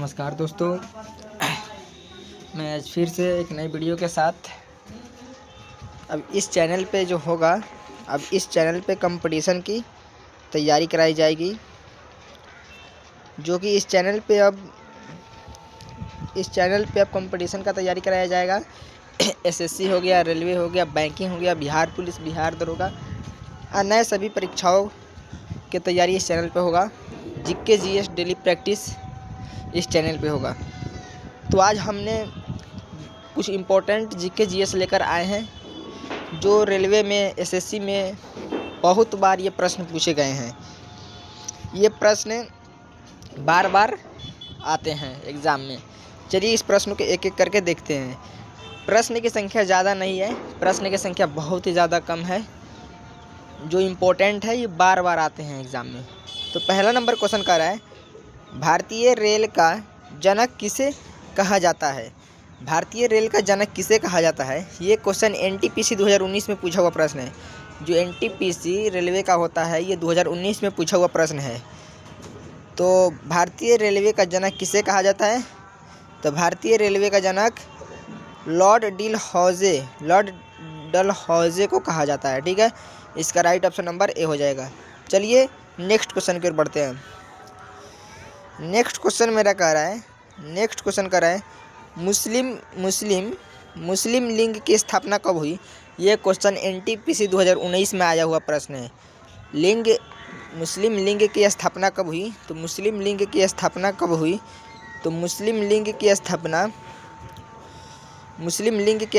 नमस्कार दोस्तों, मैं आज फिर से एक नई वीडियो के साथ। अब इस चैनल पे जो होगा, अब इस चैनल पे कंपटीशन की तैयारी कराई जाएगी, जो कि इस चैनल पे अब कंपटीशन का तैयारी कराया जाएगा। एसएससी हो गया, रेलवे हो गया, बैंकिंग हो गया, बिहार पुलिस, बिहार दरोगा, अन्य सभी परीक्षाओं की तैयारी इस चैनल पे होगा। जीके जीएस डेली प्रैक्टिस इस चैनल पे होगा। तो आज हमने कुछ इम्पोर्टेंट जीके जीएस लेकर आए हैं, जो रेलवे में, एसएससी में बहुत बार ये प्रश्न पूछे गए हैं। ये प्रश्न बार बार आते हैं एग्ज़ाम में। चलिए इस प्रश्न को एक एक करके देखते हैं। प्रश्न की संख्या ज़्यादा नहीं है, प्रश्न की संख्या बहुत ही ज़्यादा कम है। जो इम्पोर्टेंट है ये बार बार आते हैं एग्ज़ाम में। तो पहला नंबर क्वेश्चन कर रहा है, भारतीय रेल का जनक किसे कहा जाता है? भारतीय रेल का जनक किसे कहा जाता है? ये क्वेश्चन एनटीपीसी 2019 में पूछा हुआ प्रश्न है। जो एनटीपीसी रेलवे का होता है, ये 2019 में पूछा हुआ प्रश्न है। तो भारतीय रेलवे का जनक किसे कहा जाता है? तो भारतीय रेलवे का जनक लॉर्ड डलहौजे को कहा जाता है। ठीक है, इसका राइट ऑप्शन नंबर ए हो जाएगा। चलिए नेक्स्ट क्वेश्चन की ओर बढ़ते हैं। नेक्स्ट क्वेश्चन मेरा कह रहा है, मुस्लिम लीग की स्थापना कब हुई? ये क्वेश्चन एनटीपीसी 2019 में आया हुआ प्रश्न है। मुस्लिम लीग की स्थापना कब हुई? तो मुस्लिम लीग की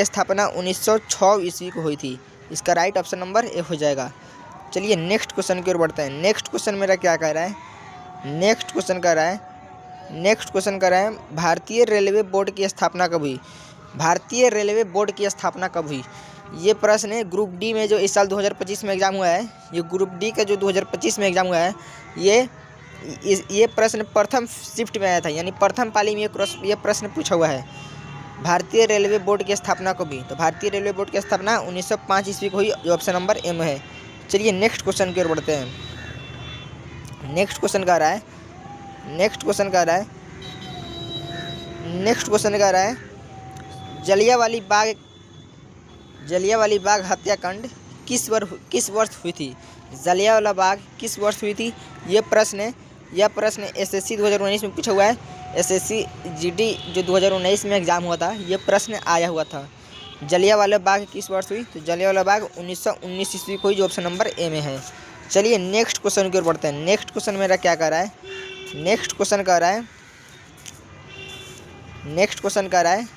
स्थापना 1906 ईस्वी को हुई थी। इसका राइट ऑप्शन नंबर ए हो जाएगा। चलिए नेक्स्ट क्वेश्चन की ओर बढ़ते हैं। नेक्स्ट क्वेश्चन मेरा क्या कह रहा है? नेक्स्ट क्वेश्चन कर रहा है, भारतीय रेलवे बोर्ड की स्थापना कब हुई? भारतीय रेलवे बोर्ड की स्थापना कब हुई? ये प्रश्न है ग्रुप डी में, जो इस साल 2025 में एग्ज़ाम हुआ है। ये ग्रुप डी का जो 2025 में एग्ज़ाम हुआ है, ये प्रश्न प्रथम शिफ्ट में आया था, यानी प्रथम पाली में ये प्रश्न पूछा हुआ है। भारतीय रेलवे बोर्ड की स्थापना कब हुई? तो भारतीय रेलवे बोर्ड की स्थापना 1905 ईस्वी को हुई, जो ऑप्शन नंबर एम है। चलिए नेक्स्ट क्वेश्चन की ओर बढ़ते हैं। नेक्स्ट क्वेश्चन कह रहा है, जलियांवाला बाग हत्याकांड किस वर्ष हुई थी? जलियांवाला बाग किस वर्ष हुई थी? यह प्रश्न एसएससी 2019 में पूछा हुआ है। एसएससी जीडी जो 2019 में एग्ज़ाम हुआ था, यह प्रश्न आया हुआ था। जलियांवाला बाग किस वर्ष हुई? तो जलियांवाला बाग 1919 ईस्वी को हुई, जो ऑप्शन नंबर ए में है। चलिए नेक्स्ट क्वेश्चन की ओर बढ़ते हैं। नेक्स्ट क्वेश्चन मेरा क्या कर रहा है? नेक्स्ट क्वेश्चन कह रहा है,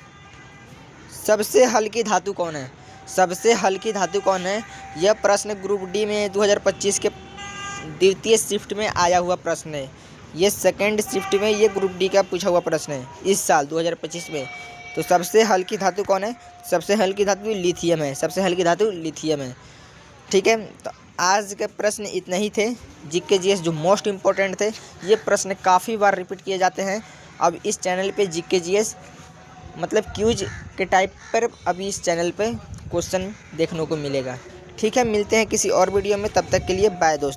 सबसे हल्की धातु कौन है? सबसे हल्की धातु कौन है? यह प्रश्न ग्रुप डी में 2025 के द्वितीय शिफ्ट में आया हुआ प्रश्न है। ये सेकेंड शिफ्ट में ये ग्रुप डी का पूछा हुआ प्रश्न है इस साल 2025 में। तो सबसे हल्की धातु कौन है? सबसे हल्की धातु लिथियम है। सबसे हल्की धातु लिथियम है। ठीक है, तो आज के प्रश्न इतने ही थे। जीके जीएस जो मोस्ट इम्पोर्टेंट थे, ये प्रश्न काफ़ी बार रिपीट किए जाते हैं। अब इस चैनल पे जीके जीएस मतलब क्यूज के टाइप पर अभी इस चैनल पे क्वेश्चन देखने को मिलेगा। ठीक है, मिलते हैं किसी और वीडियो में, तब तक के लिए बाय दोस्तों।